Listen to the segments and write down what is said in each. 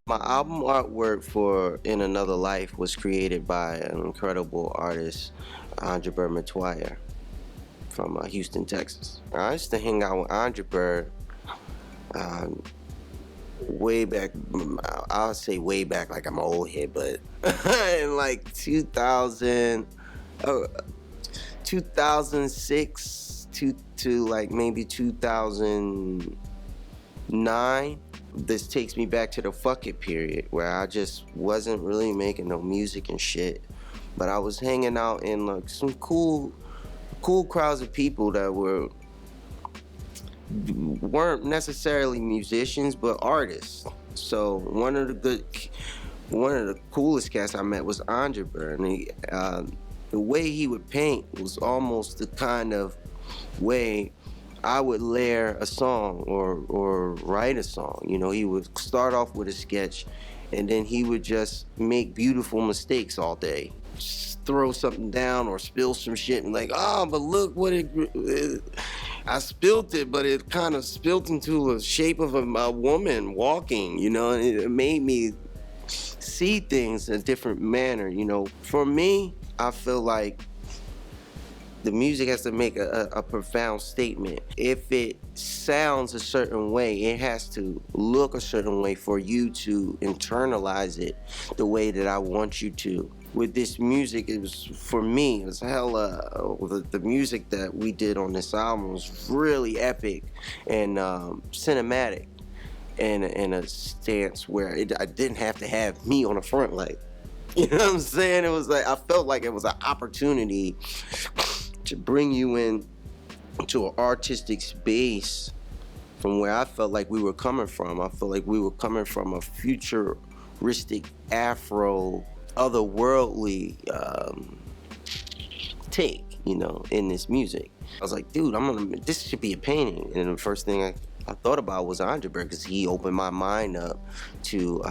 My album artwork for In Another Life was created by an incredible artist, Angelbert Metoyer, from Houston, Texas. I used to hang out with Angelbert way back, I'll say way back like I'm an old head, but in like 2006 to like maybe 2009. This takes me back to the fuck it period where I just wasn't really making no music and shit, but I was hanging out in like some cool crowds of people that weren't necessarily musicians but artists. So one of the coolest cats I met was Angelbert, and the way he would paint was almost the kind of way I would layer a song or write a song. You know, he would start off with a sketch and then he would just make beautiful mistakes all day. Just throw something down or spill some shit and like, oh, but look what I spilt it, but it kind of spilt into the shape of a woman walking, you know, and it made me see things in a different manner, you know. For me, I feel like the music has to make a profound statement. If it sounds a certain way, it has to look a certain way for you to internalize it the way that I want you to. With this music, it was, for me, it was hella, the music that we did on this album was really epic and cinematic, and in a stance where I didn't have to have me on the front, like, you know what I'm saying? It was like, I felt like it was an opportunity to bring you in to an artistic space from where I felt like we were coming from. I felt like we were coming from a futuristic, Afro, otherworldly take, you know, in this music. I was like, dude, this should be a painting. And the first thing I thought about was Angelbert, because he opened my mind up to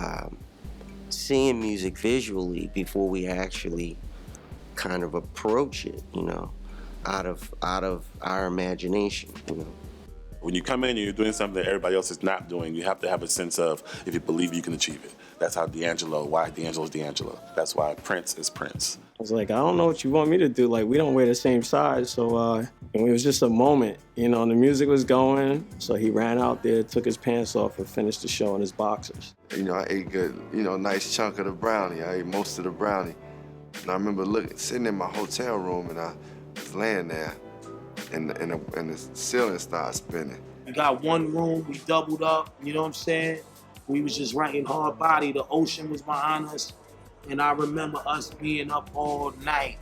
seeing music visually before we actually kind of approach it, you know, out of our imagination, you know. When you come in and you're doing something that everybody else is not doing, you have to have a sense of, if you believe you can achieve it. That's how why D'Angelo's D'Angelo. That's why Prince is Prince. I was like, I don't know what you want me to do. Like, we don't wear the same size. So and it was just a moment, you know, and the music was going. So he ran out there, took his pants off, and finished the show in his boxers. You know, I ate good, you know, nice chunk of the brownie. I ate most of the brownie. And I remember sitting in my hotel room, and I was laying there, and the ceiling started spinning. We got one room, we doubled up, you know what I'm saying? We was just writing hard body, the ocean was behind us, and I remember us being up all night